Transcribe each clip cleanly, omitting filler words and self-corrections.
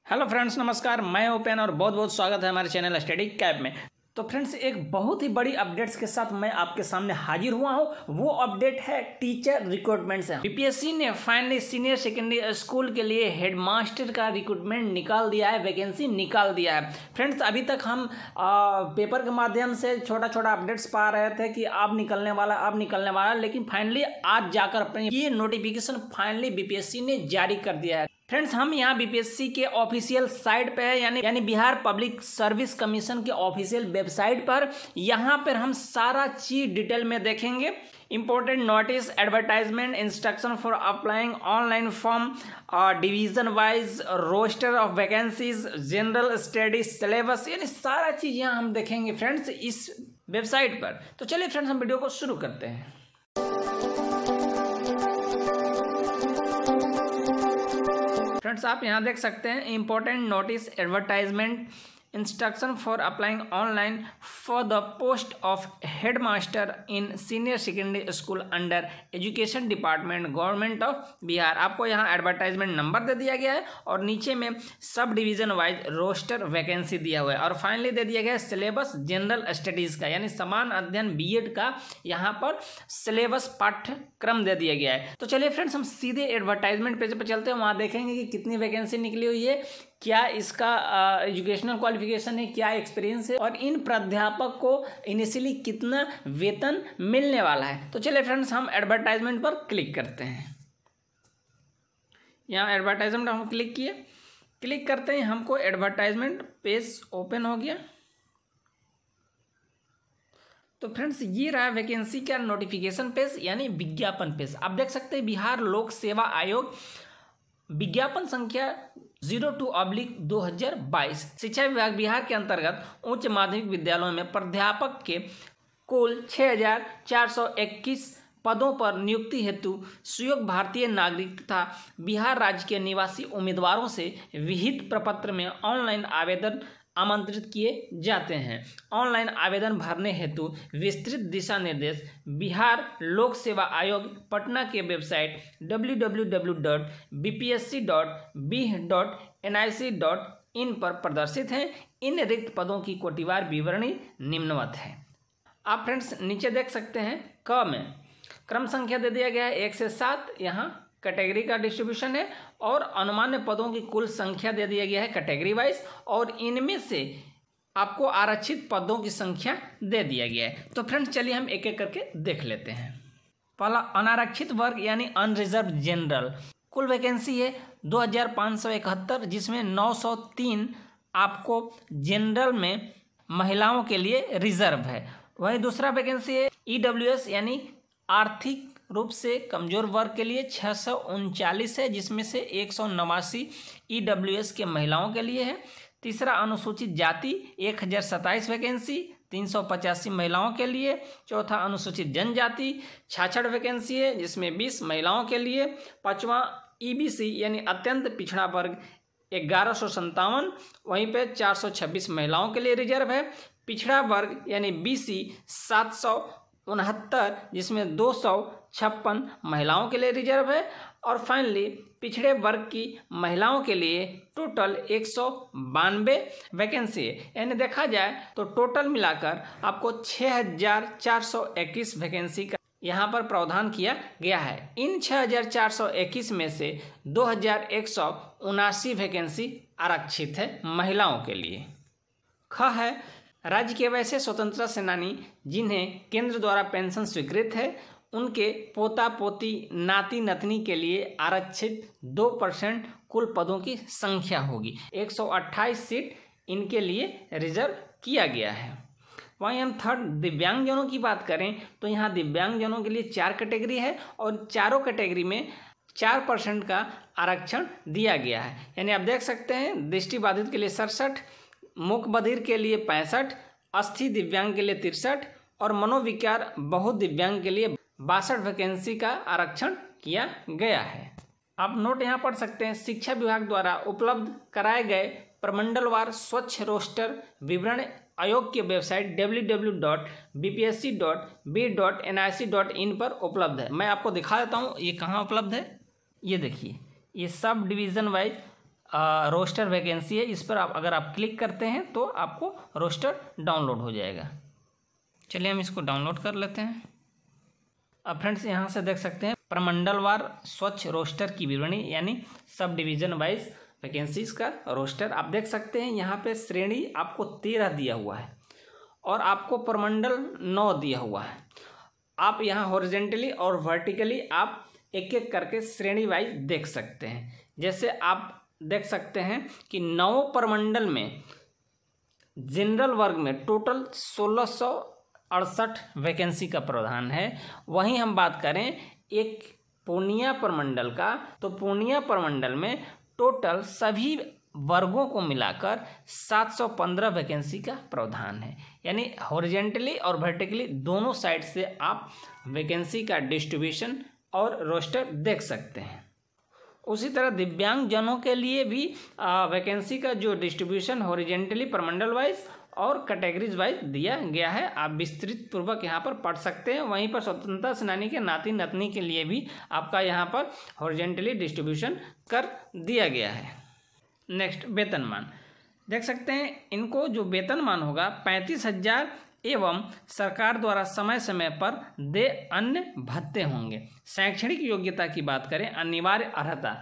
Hello friends, नमस्कार। मैं उपेन और बहुत बहुत स्वागत है हमारे चैनल स्टडी कैब में। तो फ्रेंड्स, एक बहुत ही बड़ी अपडेट्स के साथ मैं आपके सामने हाजिर हुआ हूं। वो अपडेट है टीचर रिक्रूटमेंट से। बीपीएससी ने फाइनली सीनियर सेकेंडरी स्कूल के लिए हेडमास्टर का रिक्रूटमेंट निकाल दिया है, वैकेंसी निकाल दिया है। फ्रेंड्स, अभी तक हम पेपर के माध्यम से छोटा छोटा अपडेट्स पा रहे थे कि अब निकलने वाला, लेकिन फाइनली आज जाकर अपने ये नोटिफिकेशन फाइनली बीपीएससी ने जारी कर दिया है। फ्रेंड्स, हम यहाँ बीपीएससी के ऑफिशियल साइट पे है, यानी बिहार पब्लिक सर्विस कमीशन के ऑफिशियल वेबसाइट पर। यहाँ पर हम सारा चीज डिटेल में देखेंगे। Important notice, advertisement, instruction for applying online form, division wise roster of vacancies, general study syllabus, यानी सारा चीज यहाँ हम देखेंगे फ्रेंड्स इस वेबसाइट पर। तो चलिए फ्रेंड्स, हम वीडियो को शुरू करते हैं। फ्रेंड्स, आप यहाँ देख सकते हैं important notice, advertisement, instruction for applying online for the post of headmaster in senior secondary school under education department, government of Bihar. आपको यहाँ एडवर्टाइजमेंट नंबर दे दिया गया है और नीचे में sub division wise roster vacancy दिया हुआ है और फाइनली दे दिया गया है सिलेबस जनरल स्टडीज़ का, यानी समान अध्ययन बीएड का यहाँ पर सिलेबस पाठ्यक्रम दे दिया गया है। तो चलिए फ्रेंड्स, हम सीधे एडवर्टाइजमेंट पेज पर चलते हैं। वहाँ देखेंगे कि कितनी वैकेंसी निकली हुई है, क्या इसका एजुकेशनल क्वालिफिकेशन है, क्या एक्सपीरियंस है और इन प्राध्यापक को इनिशियली कितना वेतन मिलने वाला है। तो चलिए फ्रेंड्स, हम एडवर्टाइजमेंट पर क्लिक करते हैं। यहाँ एडवर्टाइजमेंट हम क्लिक करते हैं, हमको एडवर्टाइजमेंट पेज ओपन हो गया। तो फ्रेंड्स, ये रहा वैकेंसी का नोटिफिकेशन पेज, यानी विज्ञापन पेज। आप देख सकते हैं बिहार लोक सेवा आयोग विज्ञापन संख्या 02/2022 शिक्षा विभाग बिहार के अंतर्गत उच्च माध्यमिक विद्यालयों में प्राध्यापक के कुल 6421 पदों पर नियुक्ति हेतु सुयोग्य भारतीय नागरिक तथा बिहार राज्य के निवासी उम्मीदवारों से विहित प्रपत्र में ऑनलाइन आवेदन आमंत्रित किए जाते हैं। ऑनलाइन आवेदन भरने हेतु विस्तृत दिशा निर्देश बिहार लोक सेवा आयोग पटना के वेबसाइट www.bpsc.bih.nic.in पर प्रदर्शित हैं। इन रिक्त पदों की कोटिवार विवरणी निम्नवत है। आप फ्रेंड्स नीचे देख सकते हैं, क में क्रम संख्या दे दिया गया है 1 से 7, यहाँ कैटेगरी का डिस्ट्रीब्यूशन है और अनुमान्य पदों की कुल संख्या दे दिया गया है कैटेगरी वाइज और इनमें से आपको आरक्षित पदों की संख्या दे दिया गया है। तो फ्रेंड्स, चलिए हम एक एक करके देख लेते हैं। पहला अनारक्षित वर्ग यानी अनरिजर्व जनरल, कुल वैकेंसी है 2571, जिसमें 903 आपको जनरल में महिलाओं के लिए रिजर्व है। वहीं दूसरा वैकेंसी है ईडब्ल्यूएस यानी आर्थिक रूप से कमजोर वर्ग के लिए 639 है, जिसमें से 189 ईडब्ल्यूएस के महिलाओं के लिए है। तीसरा अनुसूचित जाति 1027 वैकेंसी 385 महिलाओं के लिए। चौथा अनुसूचित जनजाति 66 वैकेंसी है, जिसमें 20 महिलाओं के लिए। पांचवा ईबीसी यानी अत्यंत पिछड़ा वर्ग 1157, वहीं पे 426 महिलाओं के लिए रिजर्व है। पिछड़ा वर्ग यानी बीसी 769, जिसमें 256 महिलाओं के लिए रिजर्व है। और फाइनली पिछड़े वर्ग की महिलाओं के लिए टोटल 192 वैकेंसी है। यानी देखा जाए तो टोटल मिलाकर आपको 6421 वैकेंसी का यहाँ पर प्रावधान किया गया है। इन 6421 में से 2179 वैकेंसी आरक्षित है महिलाओं के लिए। ख है राज्य के वैसे स्वतंत्रता सेनानी जिन्हें केंद्र द्वारा पेंशन स्वीकृत है, उनके पोता पोती नाती नतनी के लिए आरक्षित 2% कुल पदों की संख्या होगी। 128 सीट इनके लिए रिजर्व किया गया है। वहीं हम थर्ड दिव्यांगजनों की बात करें तो यहाँ दिव्यांगजनों के लिए 4 कैटेगरी है और चारों कैटेगरी में 4% का आरक्षण दिया गया है। यानी आप देख सकते हैं दृष्टिबाधित के लिए 67, मूक बधिर के लिए 65, अस्थि दिव्यांग के लिए 63 और मनोविकार बहुत दिव्यांग के लिए 62 वैकेंसी का आरक्षण किया गया है। आप नोट यहाँ पढ़ सकते हैं, शिक्षा विभाग द्वारा उपलब्ध कराए गए प्रमंडलवार स्वच्छ रोस्टर विवरण आयोग की वेबसाइट www.bpsc.b.nic.in पर उपलब्ध है। मैं आपको दिखा देता हूँ ये कहाँ उपलब्ध है। ये देखिए, ये sub division wise roster vacancy है, इस पर अगर आप क्लिक करते हैं तो आपको रोस्टर डाउनलोड हो जाएगा। चलिए हम इसको डाउनलोड कर लेते हैं। अब फ्रेंड्स यहाँ से देख सकते हैं प्रमंडलवार स्वच्छ रोस्टर की विवरणी, यानी सब डिवीजन वाइज वैकेंसीज का रोस्टर आप देख सकते हैं। यहाँ पे श्रेणी आपको 13 दिया हुआ है और आपको प्रमंडल 9 दिया हुआ है। आप यहाँ हॉरिजेंटली और वर्टिकली आप एक एक करके श्रेणी वाइज देख सकते हैं। जैसे आप देख सकते हैं कि 9 प्रमंडल में जनरल वर्ग में टोटल 1668 वैकेंसी का प्रावधान है। वहीं हम बात करें एक पूर्णिया प्रमंडल का, तो पूर्णिया प्रमंडल में टोटल सभी वर्गों को मिलाकर 715 वैकेंसी का प्रावधान है। यानी हॉरिजेंटली और वर्टिकली दोनों साइड से आप वैकेंसी का डिस्ट्रीब्यूशन और रोस्टर देख सकते हैं। उसी तरह दिव्यांग जनों के लिए भी वैकेंसी का जो डिस्ट्रीब्यूशन हॉरिजेंटली प्रमंडल वाइज और कैटेगरीज वाइज दिया गया है, आप विस्तृत पूर्वक यहाँ पर पढ़ सकते हैं। वहीं पर स्वतंत्रता सेनानी के नाती नतनी के लिए भी आपका यहाँ पर हॉरिजेंटली डिस्ट्रीब्यूशन कर दिया गया है। नेक्स्ट वेतनमान देख सकते हैं, इनको जो वेतनमान होगा 35,000 एवं सरकार द्वारा समय समय पर दे अन्य भत्ते होंगे। शैक्षणिक योग्यता की बात करें, अनिवार्य अर्हता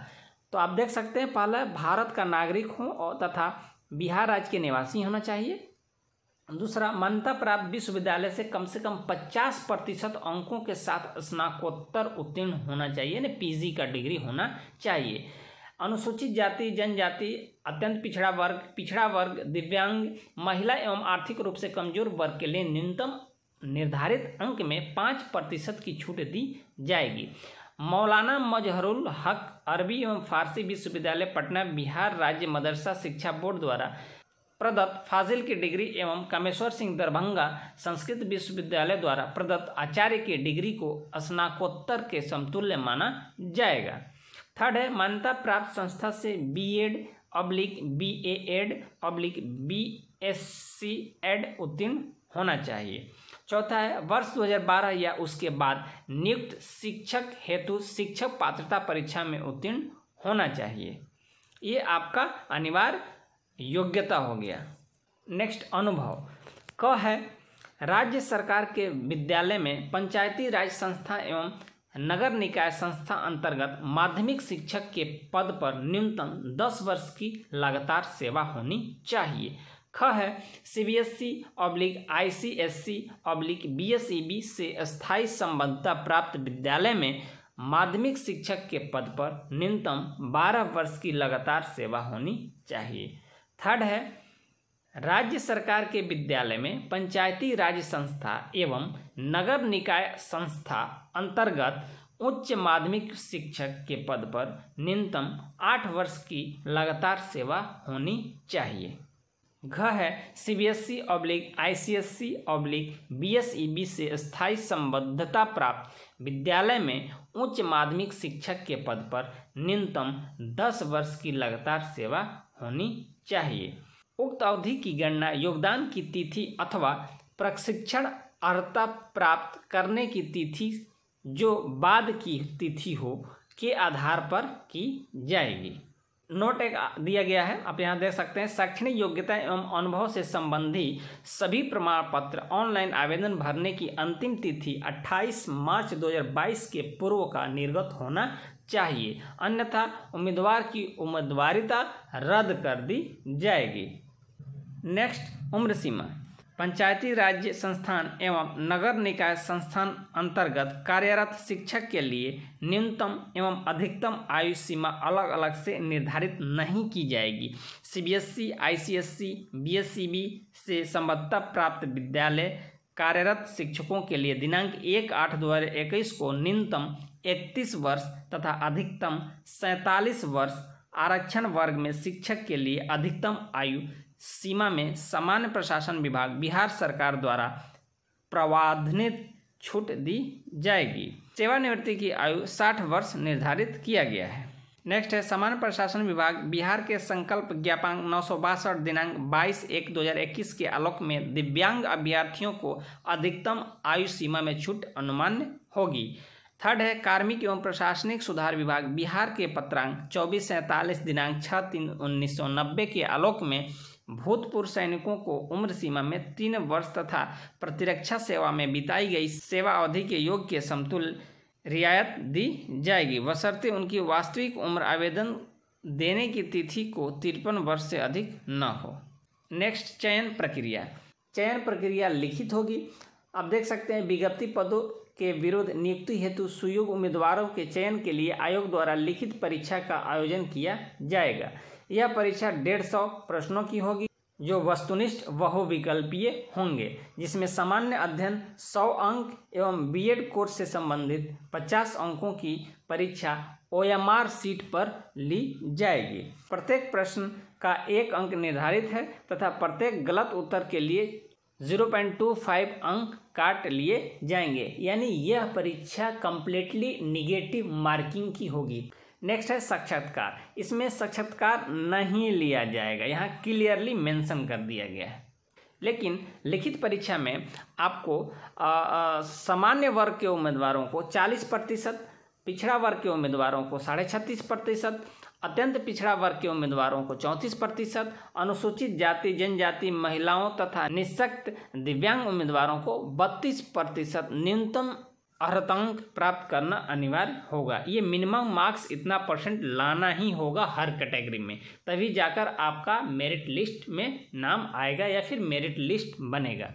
तो आप देख सकते हैं पहला भारत का नागरिक हो और तथा बिहार राज्य के निवासी होना चाहिए। दूसरा, मान्यता प्राप्त विश्वविद्यालय से कम 50% अंकों के साथ स्नातकोत्तर उत्तीर्ण होना चाहिए, यानी पीजी का डिग्री होना चाहिए। अनुसूचित जाति, जनजाति, अत्यंत पिछड़ा वर्ग, दिव्यांग, महिला एवं आर्थिक रूप से कमजोर वर्ग के लिए न्यूनतम निर्धारित अंक में 5% की छूट दी जाएगी। मौलाना मजहरुल हक अरबी एवं फारसी विश्वविद्यालय पटना बिहार राज्य मदरसा शिक्षा बोर्ड द्वारा प्रदत्त फाजिल की डिग्री एवं कामेश्वर सिंह दरभंगा संस्कृत विश्वविद्यालय द्वारा प्रदत्त आचार्य की डिग्री को स्नातकोत्तर के समतुल्य माना जाएगा। थर्ड है, मान्यता प्राप्त संस्था से बीएड / BAed / BSc एड उत्तीर्ण होना चाहिए। चौथा है, वर्ष 2012 या उसके बाद नियुक्त शिक्षक हेतु शिक्षक पात्रता परीक्षा में उत्तीर्ण होना चाहिए। ये आपका अनिवार्य योग्यता हो गया। नेक्स्ट, अनुभव क है, राज्य सरकार के विद्यालय में पंचायती राज संस्था एवं नगर निकाय संस्था अंतर्गत माध्यमिक शिक्षक के पद पर न्यूनतम 10 वर्ष की लगातार सेवा होनी चाहिए। ख है, CBSE / ICSE / BSEB से स्थायी संबद्धता प्राप्त विद्यालय में माध्यमिक शिक्षक के पद पर न्यूनतम 12 वर्ष की लगातार सेवा होनी चाहिए। थर्ड है, राज्य सरकार के विद्यालय में पंचायती राज संस्था एवं नगर निकाय संस्था अंतर्गत उच्च माध्यमिक शिक्षक के पद पर न्यूनतम 8 वर्ष की लगातार सेवा होनी चाहिए। घ है, CBSE / ICSE / BSEB से स्थायी संबद्धता प्राप्त विद्यालय में उच्च माध्यमिक शिक्षक के पद पर न्यूनतम 10 वर्ष की लगातार सेवा होनी चाहिए। उक्त अवधि की गणना योगदान की तिथि अथवा प्रशिक्षण अर्हता प्राप्त करने की तिथि जो बाद की तिथि हो के आधार पर की जाएगी। नोट एक दिया गया है, आप यहाँ देख सकते हैं, शैक्षणिक योग्यता एवं अनुभव से संबंधी सभी प्रमाण पत्र ऑनलाइन आवेदन भरने की अंतिम तिथि 28 मार्च 2022 के पूर्व का निर्गत होना चाहिए, अन्यथा उम्मीदवार की उम्मीदवारिता रद्द कर दी जाएगी। नेक्स्ट, उम्र सीमा पंचायती राज्य संस्थान एवं नगर निकाय संस्थान अंतर्गत कार्यरत शिक्षक के लिए न्यूनतम एवं अधिकतम आयु सीमा अलग अलग से निर्धारित नहीं की जाएगी। CBSE ICSE BSEB से संबद्धता प्राप्त विद्यालय कार्यरत शिक्षकों के लिए दिनांक 1/8/2021 को न्यूनतम 31 वर्ष तथा अधिकतम 47 वर्ष, आरक्षण वर्ग में शिक्षक के लिए अधिकतम आयु सीमा में सामान्य प्रशासन विभाग बिहार सरकार द्वारा प्रावधानित छूट दी जाएगी। सेवानिवृत्ति की आयु 60 वर्ष निर्धारित किया गया है। नेक्स्ट है, सामान्य प्रशासन विभाग बिहार के संकल्प ज्ञापांक 962 दिनांक 22/1/2021 के आलोक में दिव्यांग अभ्यर्थियों को अधिकतम आयु सीमा में छूट अनुमान्य होगी। थर्ड है कार्मिक एवं प्रशासनिक सुधार विभाग बिहार के पत्रांक 2447 दिनांक 6/3/1990 के आलोक में भूतपूर्व सैनिकों को उम्र सीमा में 3 वर्ष तथा प्रतिरक्षा सेवा में बिताई गई सेवा अवधि के योग के समतुल्य रियायत दी जाएगी, बशर्ते उनकी वास्तविक उम्र आवेदन देने की तिथि को 53 वर्ष से अधिक न हो। नेक्स्ट, चयन प्रक्रिया लिखित होगी। आप देख सकते हैं विज्ञप्ति पदों के विरुद्ध नियुक्ति हेतु सुयोग्य उम्मीदवारों के चयन के लिए आयोग द्वारा लिखित परीक्षा का आयोजन किया जाएगा। यह परीक्षा 150 प्रश्नों की होगी जो वस्तुनिष्ठ बहुविकल्पीय होंगे, जिसमें सामान्य अध्ययन 100 अंक एवं बीएड कोर्स से संबंधित 50 अंकों की परीक्षा OMR सीट पर ली जाएगी। प्रत्येक प्रश्न का 1 अंक निर्धारित है तथा प्रत्येक गलत उत्तर के लिए 0.25 अंक काट लिए जाएंगे, यानी यह परीक्षा कंप्लीटली निगेटिव मार्किंग की होगी। नेक्स्ट है साक्षात्कार। इसमें साक्षात्कार नहीं लिया जाएगा, यहाँ क्लियरली मेंशन कर दिया गया है। लेकिन लिखित परीक्षा में आपको सामान्य वर्ग के उम्मीदवारों को 40%, पिछड़ा वर्ग के उम्मीदवारों को 36.5%, अत्यंत पिछड़ा वर्ग के उम्मीदवारों को 34%, अनुसूचित जाति जनजाति महिलाओं तथा निःशक्त दिव्यांग उम्मीदवारों को 32% न्यूनतम अर्हतांक प्राप्त करना अनिवार्य होगा। ये मिनिमम मार्क्स इतना % लाना ही होगा हर कैटेगरी में, तभी जाकर आपका मेरिट लिस्ट में नाम आएगा या फिर मेरिट लिस्ट बनेगा।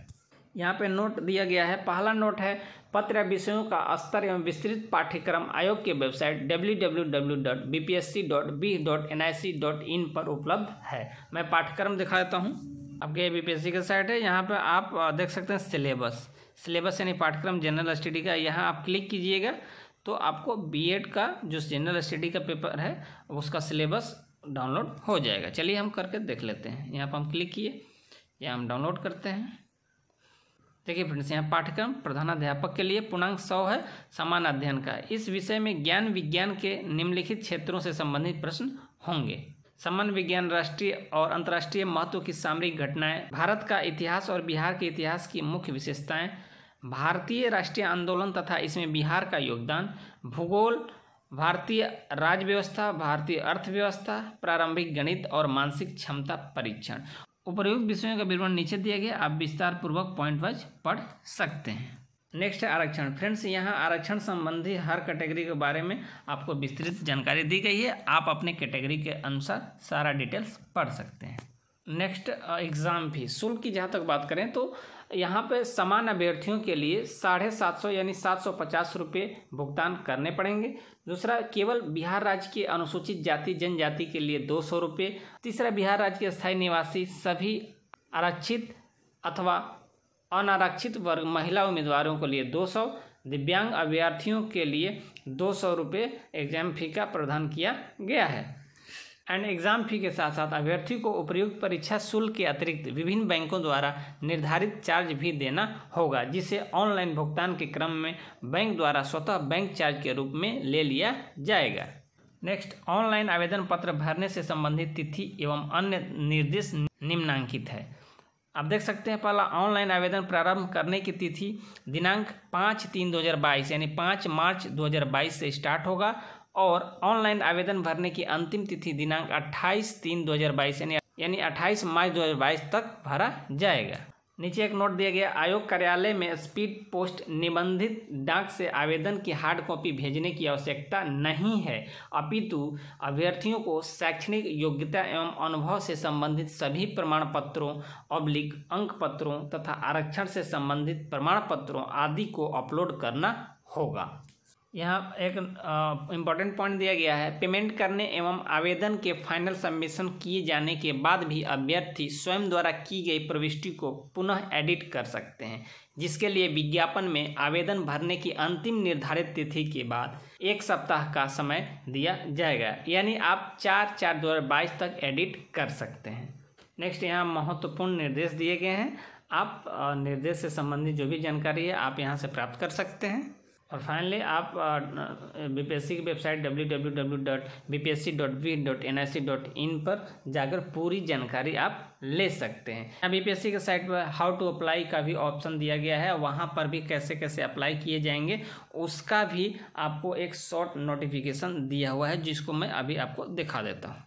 यहाँ पे नोट दिया गया है। पहला नोट है पत्र या विषयों का स्तर एवं विस्तृत पाठ्यक्रम आयोग के वेबसाइट www.bpsc.b.nic.in पर उपलब्ध है। मैं पाठ्यक्रम दिखा देता हूँ। आपके बीपीएससी का साइट है, यहाँ पर आप देख सकते हैं सिलेबस यानी पाठ्यक्रम जनरल स्टडी का। यहाँ आप क्लिक कीजिएगा तो आपको बीएड का जो जनरल स्टडी का पेपर है उसका सिलेबस डाउनलोड हो जाएगा। चलिए हम करके देख लेते हैं। यहाँ पर हम क्लिक किए, यहाँ हम डाउनलोड करते हैं। देखिए फ्रेंड्स, यहाँ पाठ्यक्रम प्रधानाध्यापक के लिए पूर्णांक 100 है, समान अध्ययन का। इस विषय में ज्ञान विज्ञान के निम्नलिखित क्षेत्रों से संबंधित प्रश्न होंगे। सामान्य विज्ञान, राष्ट्रीय और अंतर्राष्ट्रीय महत्व की सामरिक घटनाएं, भारत का इतिहास और बिहार के इतिहास की मुख्य विशेषताएं, भारतीय राष्ट्रीय आंदोलन तथा इसमें बिहार का योगदान, भूगोल, भारतीय राज्य व्यवस्था, भारतीय अर्थव्यवस्था, प्रारंभिक गणित और मानसिक क्षमता परीक्षण। उपर्युक्त विषयों का विवरण नीचे दिया गया, आप विस्तार पूर्वक पॉइंट वाइज पढ़ सकते हैं। नेक्स्ट है आरक्षण। फ्रेंड्स, यहाँ आरक्षण संबंधी हर कैटेगरी के बारे में आपको विस्तृत जानकारी दी गई है। आप अपने कैटेगरी के अनुसार सारा डिटेल्स पढ़ सकते हैं। Next, exam fees. शुल्क की जहाँ तक बात करें तो यहाँ पे समान अभ्यर्थियों के लिए 750 यानी 750 रुपये भुगतान करने पड़ेंगे। दूसरा, केवल बिहार राज्य के अनुसूचित जाति जनजाति के लिए 200 रुपये। तीसरा, बिहार राज्य के स्थायी निवासी सभी आरक्षित अथवा अनारक्षित वर्ग महिला उम्मीदवारों के लिए 200, दिव्यांग अभ्यर्थियों के लिए 200 रुपये एग्जाम फी का प्रावधान किया गया है। एंड एग्जाम फी के साथ साथ अभ्यर्थी को उपर्युक्त परीक्षा शुल्क के अतिरिक्त विभिन्न बैंकों द्वारा निर्धारित चार्ज भी देना होगा, जिसे ऑनलाइन भुगतान के क्रम में बैंक द्वारा स्वतः बैंक चार्ज के रूप में ले लिया जाएगा। नेक्स्ट, ऑनलाइन आवेदन पत्र भरने से संबंधित तिथि एवं अन्य निर्देश निम्नांकित है। आप देख सकते हैं, पहला ऑनलाइन आवेदन प्रारंभ करने की तिथि दिनांक 5/3/2022 यानी 5 मार्च 2022 से स्टार्ट होगा और ऑनलाइन आवेदन भरने की अंतिम तिथि दिनांक 28/3/2022 यानी 28 मार्च 2022 तक भरा जाएगा। नीचे एक नोट दिया गया, आयोग कार्यालय में स्पीड पोस्ट निबंधित डाक से आवेदन की हार्ड कॉपी भेजने की आवश्यकता नहीं है, अपितु अभ्यर्थियों को शैक्षणिक योग्यता एवं अनुभव से संबंधित सभी प्रमाण पत्रों अंक पत्रों तथा आरक्षण से संबंधित प्रमाण पत्रों आदि को अपलोड करना होगा। यहाँ एक इम्पॉर्टेंट पॉइंट दिया गया है, पेमेंट करने एवं आवेदन के फाइनल सबमिशन किए जाने के बाद भी अभ्यर्थी स्वयं द्वारा की गई प्रविष्टि को पुनः एडिट कर सकते हैं, जिसके लिए विज्ञापन में आवेदन भरने की अंतिम निर्धारित तिथि के बाद 1 सप्ताह का समय दिया जाएगा, यानी आप 4/4/2022 तक एडिट कर सकते हैं। नेक्स्ट, यहाँ महत्वपूर्ण निर्देश दिए गए हैं। आप निर्देश से संबंधित जो भी जानकारी है आप यहाँ से प्राप्त कर सकते हैं। और फाइनली आप बीपीएससी की वेबसाइट www.bpsc.v.nic.in पर जाकर पूरी जानकारी आप ले सकते हैं। यहाँ बीपीएससी के साइट पर हाउ टू अप्लाई का भी ऑप्शन दिया गया है, वहाँ पर भी कैसे कैसे अप्लाई किए जाएंगे उसका भी आपको एक शॉर्ट नोटिफिकेशन दिया हुआ है, जिसको मैं अभी आपको दिखा देता हूँ।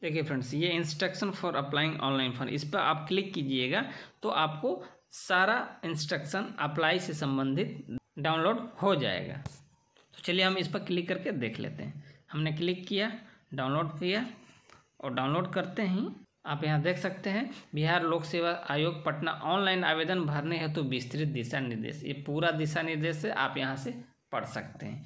देखिए फ्रेंड्स, ये instruction for applying online form, इस पर आप क्लिक कीजिएगा तो आपको सारा इंस्ट्रक्शन अप्लाई से संबंधित डाउनलोड हो जाएगा। तो चलिए हम इस पर क्लिक करके देख लेते हैं। हमने क्लिक किया, डाउनलोड किया और डाउनलोड करते ही आप यहाँ देख सकते हैं बिहार लोक सेवा आयोग पटना ऑनलाइन आवेदन भरने हेतु विस्तृत दिशा निर्देश। ये पूरा दिशा निर्देश है, आप यहाँ से पढ़ सकते हैं।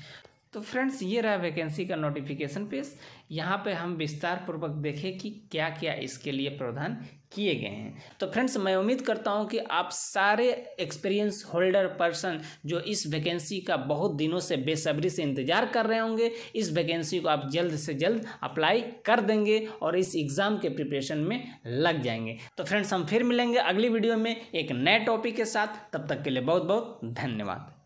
तो फ्रेंड्स, ये रहा वैकेंसी का नोटिफिकेशन पेज। यहाँ पे हम विस्तार पूर्वक देखें कि क्या क्या इसके लिए प्रावधान किए गए हैं। तो फ्रेंड्स, मैं उम्मीद करता हूँ कि आप सारे एक्सपीरियंस होल्डर पर्सन जो इस वैकेंसी का बहुत दिनों से बेसब्री से इंतजार कर रहे होंगे, इस वैकेंसी को आप जल्द से जल्द अप्लाई कर देंगे और इस एग्ज़ाम के प्रिपरेशन में लग जाएंगे। तो फ्रेंड्स, हम फिर मिलेंगे अगली वीडियो में एक नए टॉपिक के साथ। तब तक के लिए बहुत बहुत धन्यवाद।